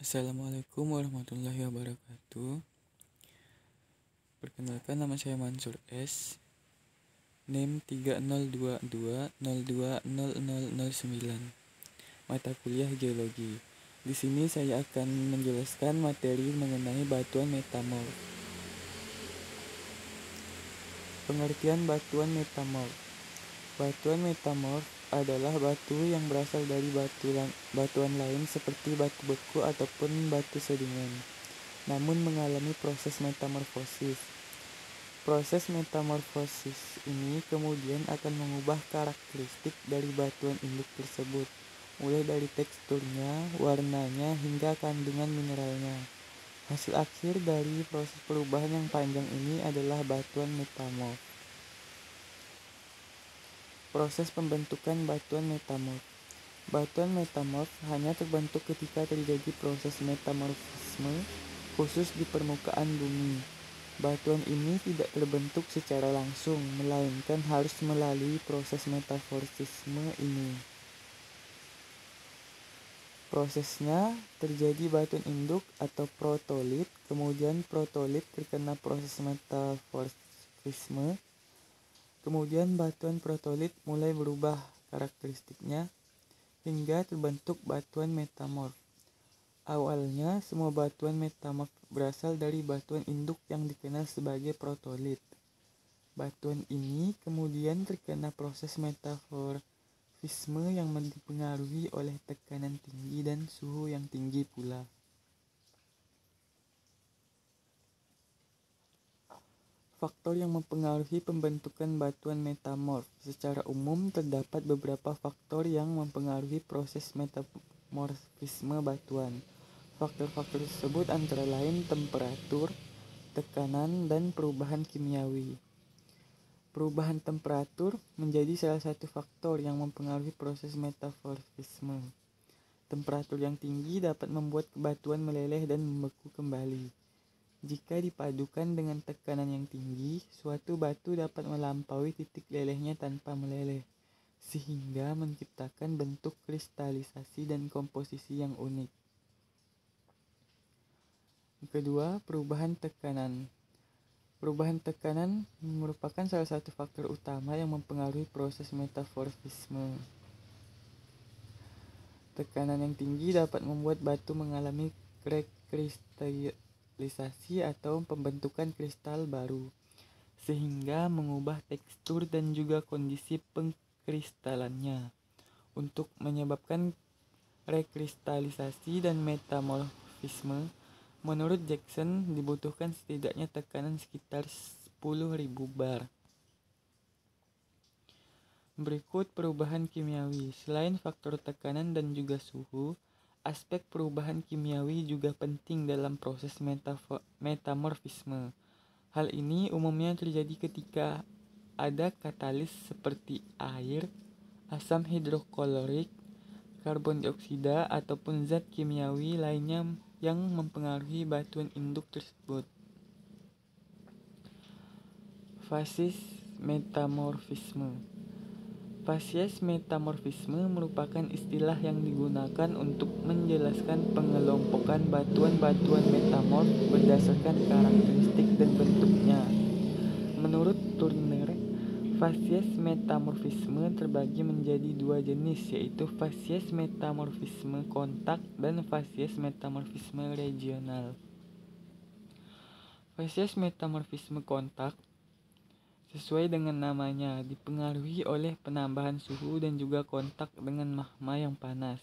Assalamualaikum warahmatullahi wabarakatuh. Perkenalkan, nama saya Mansur S. NIM 3022020009. Mata kuliah Geologi. Di sini saya akan menjelaskan materi mengenai batuan metamorf. Pengertian batuan metamorf. Batuan metamorf adalah batu yang berasal dari batuan lain seperti batu beku ataupun batu sedimen, namun mengalami proses metamorfosis. Proses metamorfosis ini kemudian akan mengubah karakteristik dari batuan induk tersebut, mulai dari teksturnya, warnanya, hingga kandungan mineralnya. Hasil akhir dari proses perubahan yang panjang ini adalah batuan metamorf. Proses pembentukan batuan metamorf. Batuan metamorf hanya terbentuk ketika terjadi proses metamorfisme khusus di permukaan bumi. Batuan ini tidak terbentuk secara langsung, melainkan harus melalui proses metamorfisme ini. Prosesnya terjadi batuan induk atau protolit, kemudian protolit terkena proses metamorfisme, kemudian batuan protolit mulai berubah karakteristiknya hingga terbentuk batuan metamorf. Awalnya, semua batuan metamorf berasal dari batuan induk yang dikenal sebagai protolit. Batuan ini kemudian terkena proses metamorfisme yang dipengaruhi oleh tekanan tinggi dan suhu yang tinggi pula. Faktor yang mempengaruhi pembentukan batuan metamorf. Secara umum, terdapat beberapa faktor yang mempengaruhi proses metamorfisme batuan. Faktor-faktor tersebut antara lain temperatur, tekanan, dan perubahan kimiawi. Perubahan temperatur menjadi salah satu faktor yang mempengaruhi proses metamorfisme. Temperatur yang tinggi dapat membuat batuan meleleh dan membeku kembali. Jika dipadukan dengan tekanan yang tinggi, suatu batu dapat melampaui titik lelehnya tanpa meleleh, sehingga menciptakan bentuk kristalisasi dan komposisi yang unik. Kedua, perubahan tekanan. Perubahan tekanan merupakan salah satu faktor utama yang mempengaruhi proses metamorfisme. Tekanan yang tinggi dapat membuat batu mengalami kristalisasi atau pembentukan kristal baru, sehingga mengubah tekstur dan juga kondisi pengkristalannya. Untuk menyebabkan rekristalisasi dan metamorfisme, menurut Jackson dibutuhkan setidaknya tekanan sekitar 10.000 bar. Berikut perubahan kimiawi. Selain faktor tekanan dan juga suhu, aspek perubahan kimiawi juga penting dalam proses metamorfisme. Hal ini umumnya terjadi ketika ada katalis seperti air, asam hidroklorik, karbon dioksida, ataupun zat kimiawi lainnya yang mempengaruhi batuan induk tersebut. Fasis metamorfisme. Fasies metamorfisme merupakan istilah yang digunakan untuk menjelaskan pengelompokan batuan-batuan metamorf berdasarkan karakteristik dan bentuknya. Menurut Turner, fasies metamorfisme terbagi menjadi dua jenis, yaitu fasies metamorfisme kontak dan fasies metamorfisme regional. Fasies metamorfisme kontak sesuai dengan namanya, dipengaruhi oleh penambahan suhu dan juga kontak dengan magma yang panas.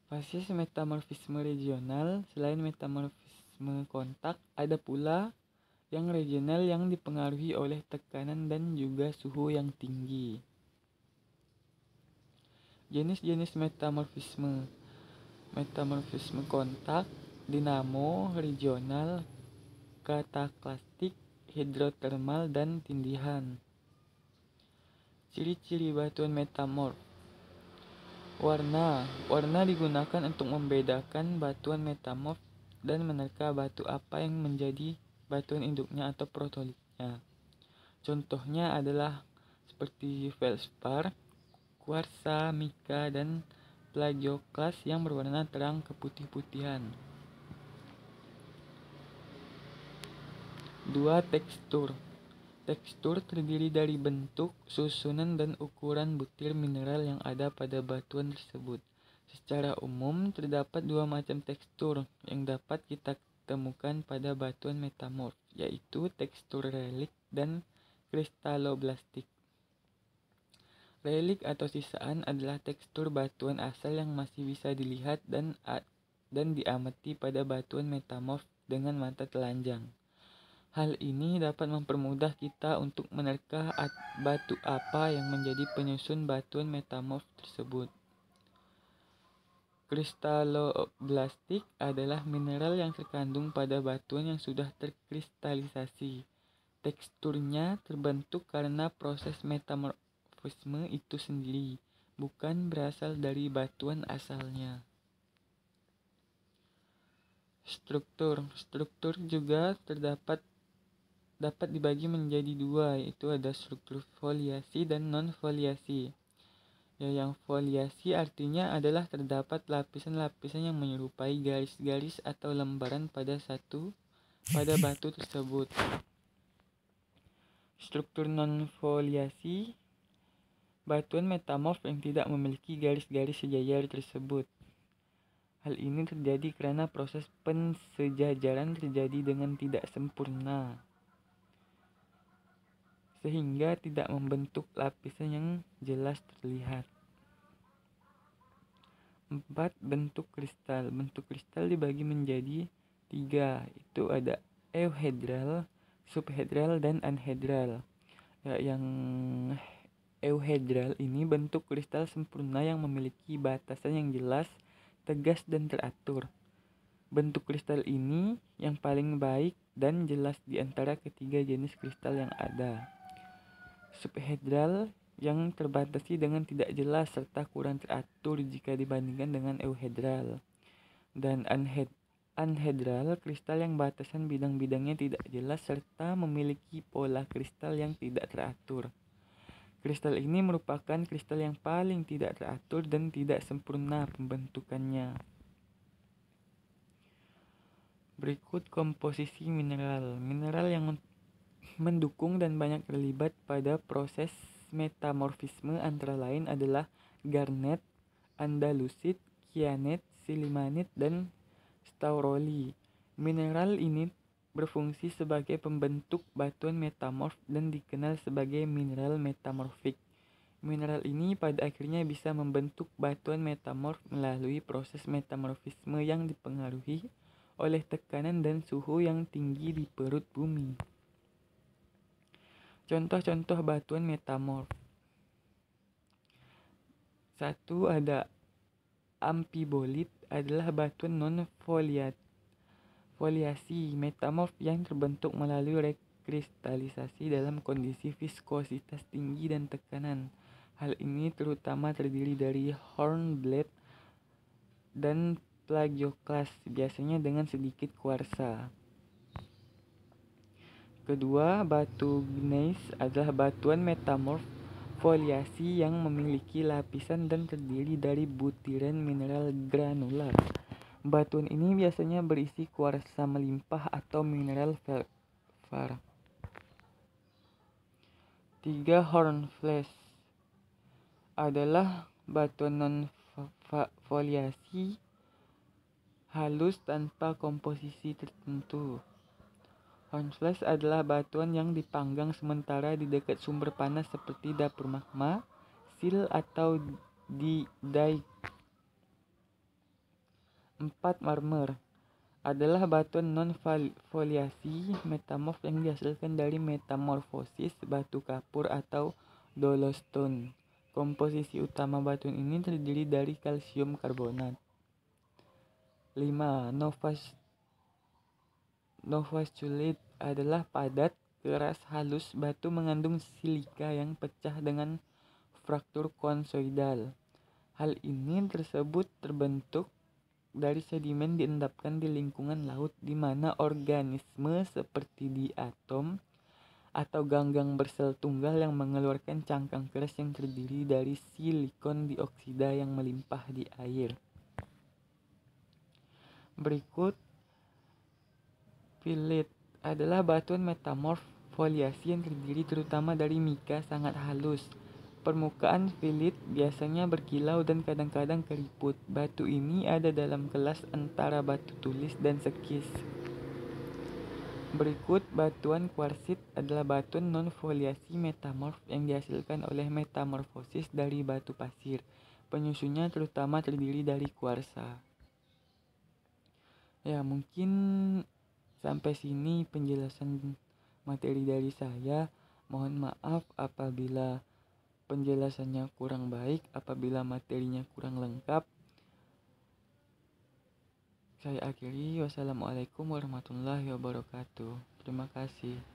Fasies metamorfisme regional, selain metamorfisme kontak, ada pula yang regional yang dipengaruhi oleh tekanan dan juga suhu yang tinggi. Jenis-jenis metamorfisme. Metamorfisme kontak, dinamo, regional, kataklastik, hidrotermal, dan tindihan. Ciri-ciri batuan metamorf. Warna digunakan untuk membedakan batuan metamorf dan menerka batu apa yang menjadi batuan induknya atau protolitnya. Contohnya adalah seperti feldspar, kuarsa, mika, dan plagioklas yang berwarna terang keputih-putihan. 2. Tekstur. Tekstur terdiri dari bentuk, susunan, dan ukuran butir mineral yang ada pada batuan tersebut. Secara umum, terdapat dua macam tekstur yang dapat kita temukan pada batuan metamorf, yaitu tekstur relik dan kristaloblastik. Relik atau sisaan adalah tekstur batuan asal yang masih bisa dilihat dan diamati pada batuan metamorf dengan mata telanjang. Hal ini dapat mempermudah kita untuk menerka batu apa yang menjadi penyusun batuan metamorf tersebut. Kristaloblastik adalah mineral yang terkandung pada batuan yang sudah terkristalisasi. Teksturnya terbentuk karena proses metamorfisme itu sendiri, bukan berasal dari batuan asalnya. Struktur juga dapat dibagi menjadi dua, yaitu ada struktur foliasi dan non-foliasi. Yang foliasi artinya adalah terdapat lapisan-lapisan yang menyerupai garis-garis atau lembaran pada batu tersebut. Struktur non-foliasi, batuan metamorf yang tidak memiliki garis-garis sejajar tersebut. Hal ini terjadi karena proses pensejajaran terjadi dengan tidak sempurna, sehingga tidak membentuk lapisan yang jelas terlihat. 4. Bentuk kristal. Bentuk kristal dibagi menjadi 3, itu ada euhedral, subhedral, dan anhedral. Yang euhedral ini bentuk kristal sempurna yang memiliki batasan yang jelas, tegas, dan teratur. Bentuk kristal ini yang paling baik dan jelas di antara ketiga jenis kristal yang ada. Subhedral yang terbatasi dengan tidak jelas serta kurang teratur jika dibandingkan dengan euhedral. Dan anhedral, kristal yang batasan bidang-bidangnya tidak jelas serta memiliki pola kristal yang tidak teratur. Kristal ini merupakan kristal yang paling tidak teratur dan tidak sempurna pembentukannya. Berikut komposisi mineral. Mineral yang mendukung dan banyak terlibat pada proses metamorfisme antara lain adalah garnet, andalusit, kyanit, silimanit, dan stauroli. Mineral ini berfungsi sebagai pembentuk batuan metamorf dan dikenal sebagai mineral metamorfik. Mineral ini pada akhirnya bisa membentuk batuan metamorf melalui proses metamorfisme yang dipengaruhi oleh tekanan dan suhu yang tinggi di perut bumi. Contoh-contoh batuan metamorf. 1. Ada amfibolit, adalah batuan non-foliasi metamorf yang terbentuk melalui rekristalisasi dalam kondisi viskositas tinggi dan tekanan. Hal ini terutama terdiri dari hornblende dan plagioklas, biasanya dengan sedikit kuarsa. Kedua, batu gneiss adalah batuan metamorf foliasi yang memiliki lapisan dan terdiri dari butiran mineral granular. Batuan ini biasanya berisi kuarsa melimpah atau mineral felspar. 3. Hornfels adalah batuan non-foliasi halus tanpa komposisi tertentu. Hornfels adalah batuan yang dipanggang sementara di dekat sumber panas seperti dapur magma, sil, atau di dike. 4. Marmer adalah batuan non-foliasi metamorf yang dihasilkan dari metamorfosis batu kapur atau dolostone. Komposisi utama batuan ini terdiri dari kalsium karbonat. 5. Novastulite adalah padat, keras, halus batu mengandung silika yang pecah dengan fraktur konsoidal. Hal ini terbentuk dari sedimen diendapkan di lingkungan laut di mana organisme seperti diatom atau ganggang bersel tunggal yang mengeluarkan cangkang keras yang terdiri dari silikon dioksida yang melimpah di air. Berikut, fillet adalah batuan metamorf foliasi yang terdiri terutama dari mika sangat halus. Permukaan fillet biasanya berkilau dan kadang-kadang keriput. Batu ini ada dalam kelas antara batu tulis dan sekis. Berikut, batuan kuarsit adalah batuan non-foliasi metamorf yang dihasilkan oleh metamorfosis dari batu pasir. Penyusunnya terutama terdiri dari kuarsa. Ya, mungkin sampai sini penjelasan materi dari saya. Mohon maaf apabila penjelasannya kurang baik, apabila materinya kurang lengkap. Saya akhiri. Wassalamualaikum warahmatullahi wabarakatuh. Terima kasih.